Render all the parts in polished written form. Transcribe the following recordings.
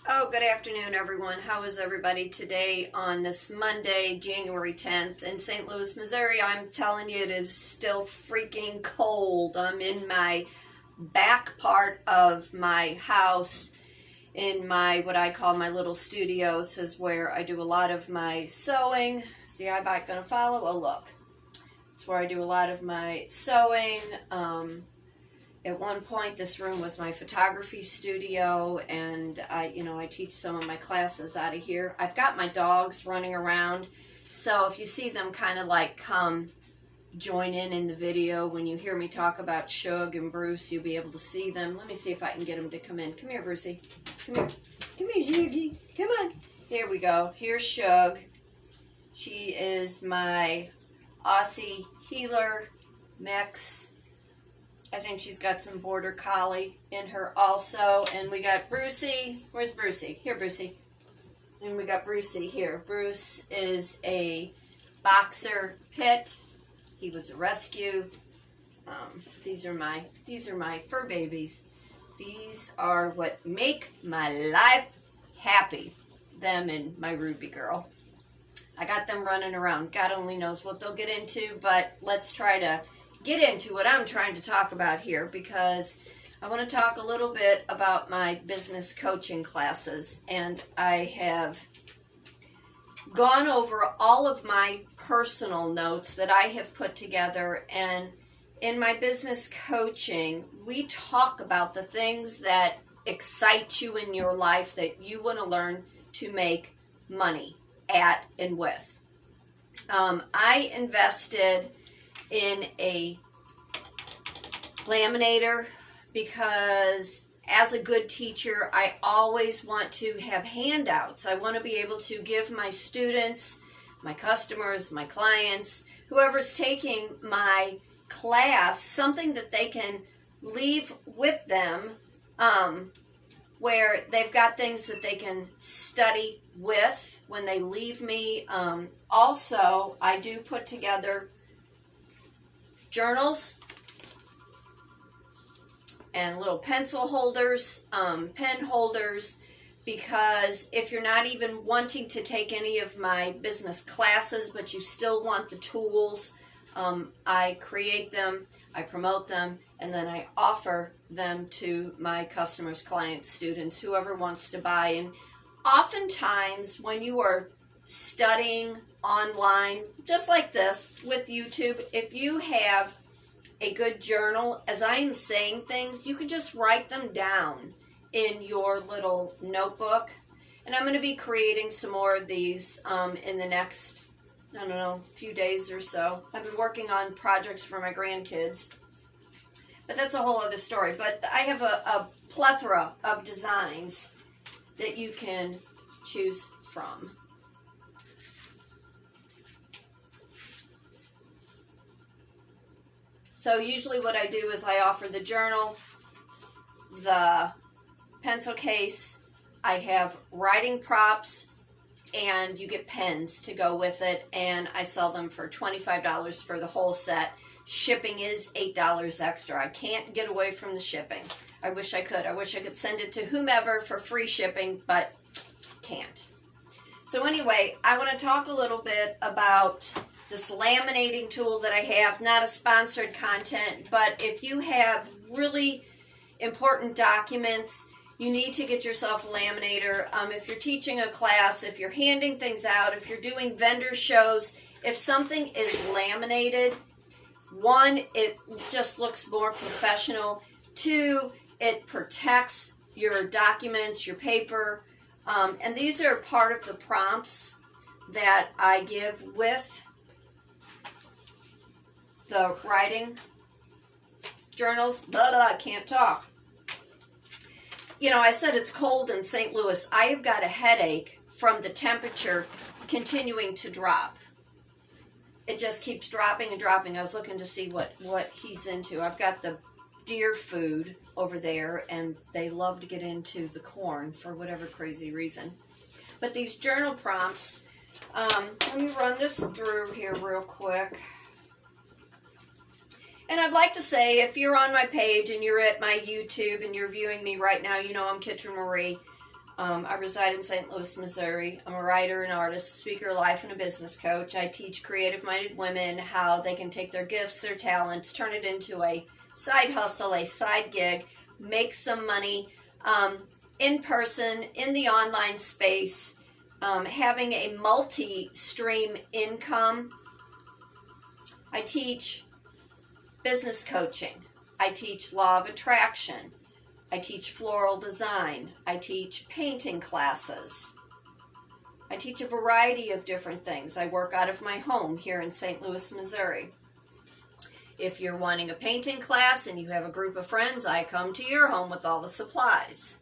Oh, good afternoon, everyone. How is everybody today on this Monday, January 10th in St. Louis, Missouri? I'm telling you, it is still freaking cold. I'm in my back part of my house in my, what I call my little studio. This is where I do a lot of my sewing. See, I'm not going to follow? Oh, look. It's where I do a lot of my sewing. At one point, this room was my photography studio, and I teach some of my classes out of here. I've got my dogs running around, so if you see them kind of like come join in the video, when you hear me talk about Shug and Bruce, you'll be able to see them. Let me see if I can get them to come in. Come here, Brucey. Come here. Come here, Shuggy. Come on. Here we go. Here's Shug. She is my Aussie healer mix. I think she's got some border collie in her also. And we got Brucey. Where's Brucey? Here, Brucey. And we got Brucey here. Bruce is a boxer pit. He was a rescue. These are my fur babies. These are what make my life happy. Them and my Ruby girl. I got them running around. God only knows what they'll get into, but let's try to get into what I'm trying to talk about here, because I want to talk a little bit about my business coaching classes. And I have gone over all of my personal notes that I have put together, and in my business coaching we talk about the things that excite you in your life that you want to learn to make money at and with. I invested in a laminator because as a good teacher, I always want to have handouts. I want to be able to give my students, my customers, my clients, whoever's taking my class, something that they can leave with them, where they've got things that they can study with when they leave me. Also, I do put together journals and little pencil holders, pen holders, because if you're not even wanting to take any of my business classes, but you still want the tools, I create them, I promote them, and then I offer them to my customers, clients, students, whoever wants to buy. And oftentimes when you are studying online, just like this with YouTube, if you have a good journal, as I am saying things, you can just write them down in your little notebook. And I'm going to be creating some more of these in the next, I don't know, few days or so. I've been working on projects for my grandkids, but that's a whole other story. But I have a plethora of designs that you can choose from. So usually what I do is I offer the journal, the pencil case, I have writing props, and you get pens to go with it, and I sell them for $25 for the whole set. Shipping is $8 extra. I can't get away from the shipping. I wish I could. I wish I could send it to whomever for free shipping, but can't. So anyway, I want to talk a little bit about this laminating tool that I have. Not a sponsored content, but if you have really important documents, you need to get yourself a laminator. If you're teaching a class, if you're handing things out, if you're doing vendor shows, if something is laminated, one, it just looks more professional. Two, it protects your documents, your paper. And these are part of the prompts that I give with the writing journals. I can't talk. You know, I said it's cold in St. Louis. I have got a headache from the temperature continuing to drop. It just keeps dropping and dropping. I was looking to see what he's into. I've got the deer food over there, and they love to get into the corn for whatever crazy reason. But these journal prompts, let me run this through here real quick. And I'd like to say, if you're on my page and you're at my YouTube and you're viewing me right now, you know I'm Kitryn Marie. I reside in St. Louis, Missouri. I'm a writer, an artist, speaker, life, and a business coach. I teach creative-minded women how they can take their gifts, their talents, turn it into a side hustle, a side gig, make some money in person, in the online space, having a multi-stream income. I teach business coaching. I teach law of attraction. I teach floral design. I teach painting classes. I teach a variety of different things. I work out of my home here in St. Louis, Missouri. If you're wanting a painting class and you have a group of friends, I come to your home with all the supplies.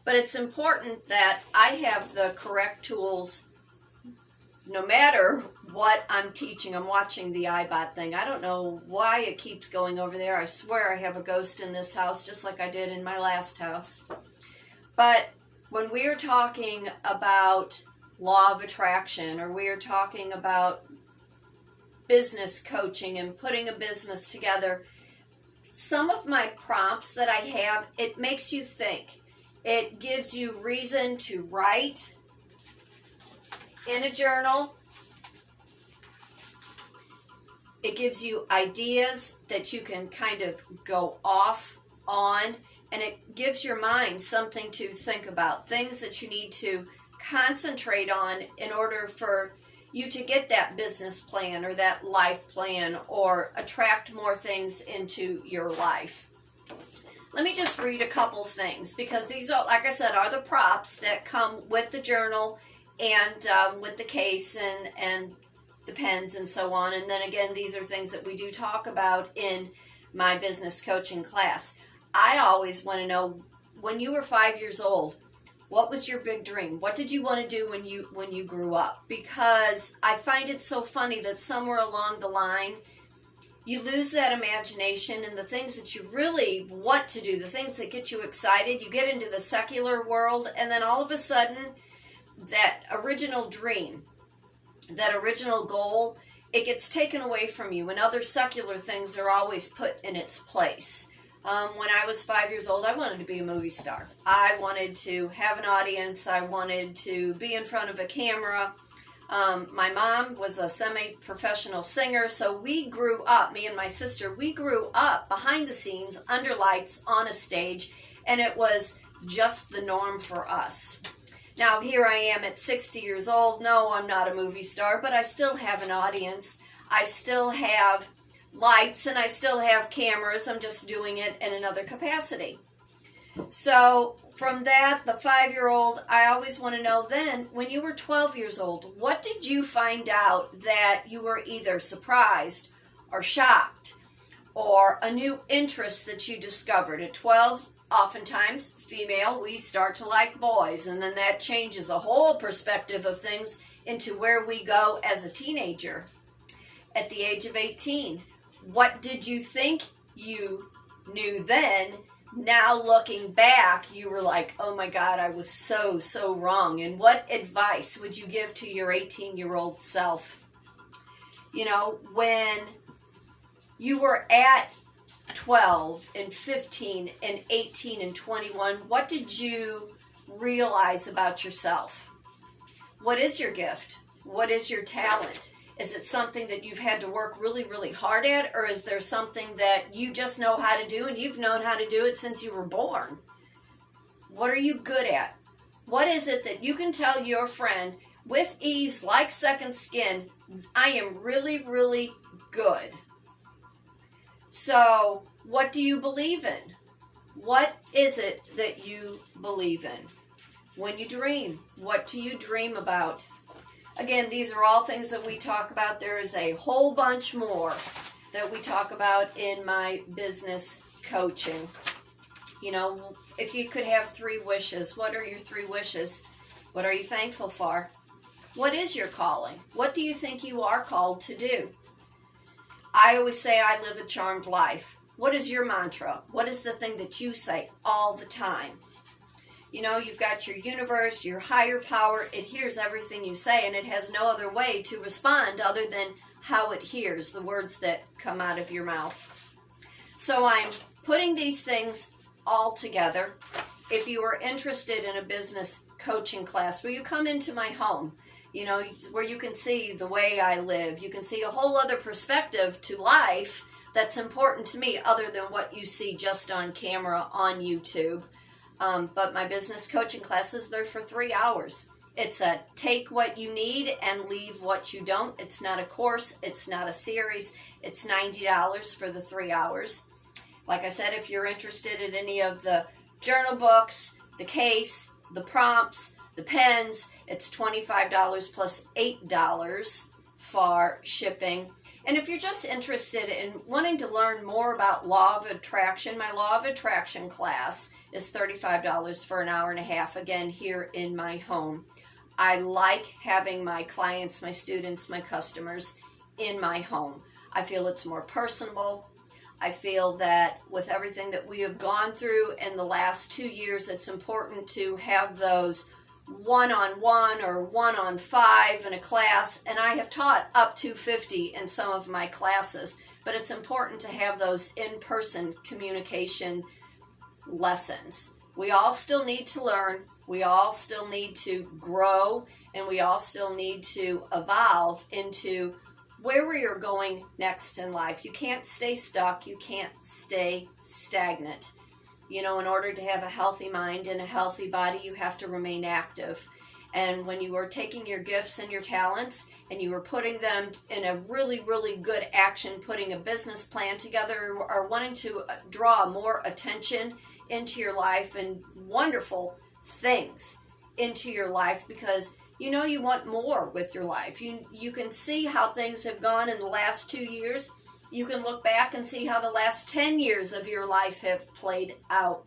But it's important that I have the correct tools no matter what I'm teaching. I'm watching the iBot thing. I don't know why it keeps going over there. I swear I have a ghost in this house, just like I did in my last house. But when we are talking about law of attraction, or we are talking about business coaching and putting a business together, some of my prompts that I have, it makes you think. It gives you reason to write in a journal. It gives you ideas that you can kind of go off on, and it gives your mind something to think about, things that you need to concentrate on in order for you to get that business plan or that life plan or attract more things into your life. Let me just read a couple things, because these are, like I said, are the props that come with the journal and with the case and the pens and so on. And then again, these are things that we do talk about in my business coaching class. I always want to know, when you were 5 years old, what was your big dream? What did you want to do when you grew up? Because I find it so funny that somewhere along the line, you lose that imagination and the things that you really want to do, the things that get you excited. You get into the secular world, and then all of a sudden, that original dream, that original goal, it gets taken away from you, and other secular things are always put in its place. When I was 5 years old, I wanted to be a movie star. I wanted to have an audience. I wanted to be in front of a camera. My mom was a semi-professional singer, so we grew up, me and my sister, we grew up behind the scenes, under lights, on a stage, and it was just the norm for us. Now, here I am at 60 years old. No, I'm not a movie star, but I still have an audience. I still have lights, and I still have cameras. I'm just doing it in another capacity. So from that, the 5-year-old, I always want to know then, when you were 12 years old, what did you find out that you were either surprised or shocked, or a new interest that you discovered? At 12, oftentimes, female, we start to like boys, and then that changes a whole perspective of things into where we go as a teenager. At the age of 18, what did you think you knew then? Now looking back, you were like, oh my God, I was so wrong. And what advice would you give to your 18-year-old self? You know, when you were at 12 and 15 and 18 and 21, what did you realize about yourself? What is your gift? What is your talent? Is it something that you've had to work really, really hard at, or is there something that you just know how to do and you've known how to do it since you were born? What are you good at? What is it that you can tell your friend with ease, like second skin, I am really, really good? So, what do you believe in? What is it that you believe in? When you dream, what do you dream about? Again, these are all things that we talk about. There is a whole bunch more that we talk about in my business coaching. You know, if you could have 3 wishes, what are your 3 wishes? What are you thankful for? What is your calling? What do you think you are called to do? I always say I live a charmed life. What is your mantra? What is the thing that you say all the time? You know, you've got your universe, your higher power. It hears everything you say, and it has no other way to respond other than how it hears the words that come out of your mouth. So I'm putting these things all together, if you are interested in a business coaching class where you come into my home, you know, where you can see the way I live, you can see a whole other perspective to life that's important to me other than what you see just on camera on YouTube. But my business coaching classes, they're for 3 hours. It's a take what you need and leave what you don't. It's not a course. It's not a series. It's $90 for the 3 hours. Like I said, if you're interested in any of the journal books, the case, the prompts, the pens, it's $25 plus $8 for shipping. And if you're just interested in wanting to learn more about Law of Attraction, my Law of Attraction class is $35 for an hour and a half, again, here in my home. I like having my clients, my students, my customers in my home. I feel it's more personable. I feel that with everything that we have gone through in the last 2 years, it's important to have those one-on-one or one-on-5 in a class, and I have taught up to 50 in some of my classes, but it's important to have those in-person communication lessons. We all still need to learn, we all still need to grow, and we all still need to evolve into where we are going next in life. You can't stay stuck, you can't stay stagnant. You know, in order to have a healthy mind and a healthy body, you have to remain active. And when you are taking your gifts and your talents and you are putting them in a really, really good action, putting a business plan together, or wanting to draw more attention into your life and wonderful things into your life, because you know you want more with your life. You can see how things have gone in the last 2 years. You can look back and see how the last 10 years of your life have played out.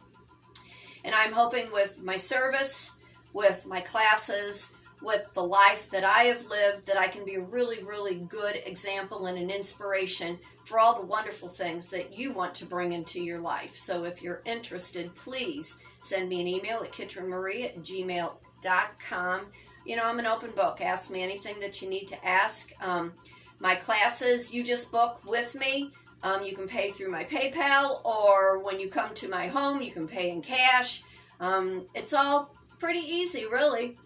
And I'm hoping with my service, with my classes, with the life that I have lived, that I can be a really, really good example and an inspiration for all the wonderful things that you want to bring into your life. So if you're interested, please send me an email at kitrynmarie@gmail.com. You know, I'm an open book. Ask me anything that you need to ask. My classes, you just book with me. You can pay through my PayPal, or when you come to my home, you can pay in cash. It's all pretty easy, really.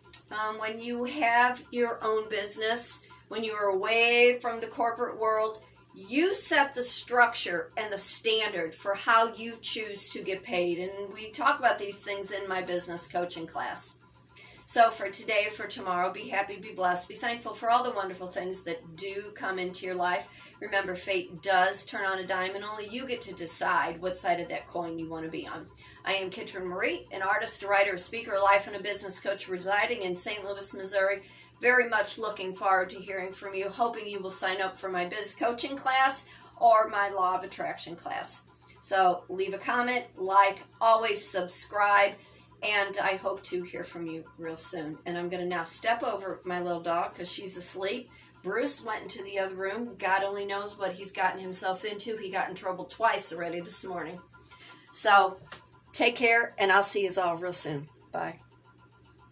When you have your own business, when you are away from the corporate world, you set the structure and the standard for how you choose to get paid. And we talk about these things in my business coaching class. So for today, for tomorrow, be happy, be blessed, be thankful for all the wonderful things that do come into your life. Remember, fate does turn on a dime, and only you get to decide what side of that coin you want to be on. I am Kitryn Marie, an artist, a writer, a speaker, a life and a business coach residing in St. Louis, Missouri. Very much looking forward to hearing from you, hoping you will sign up for my biz coaching class or my Law of Attraction class. So leave a comment, like, always subscribe. And I hope to hear from you real soon. And I'm going to now step over my little dog because she's asleep. Bruce went into the other room. God only knows what he's gotten himself into. He got in trouble twice already this morning. So take care, and I'll see you all real soon. Bye.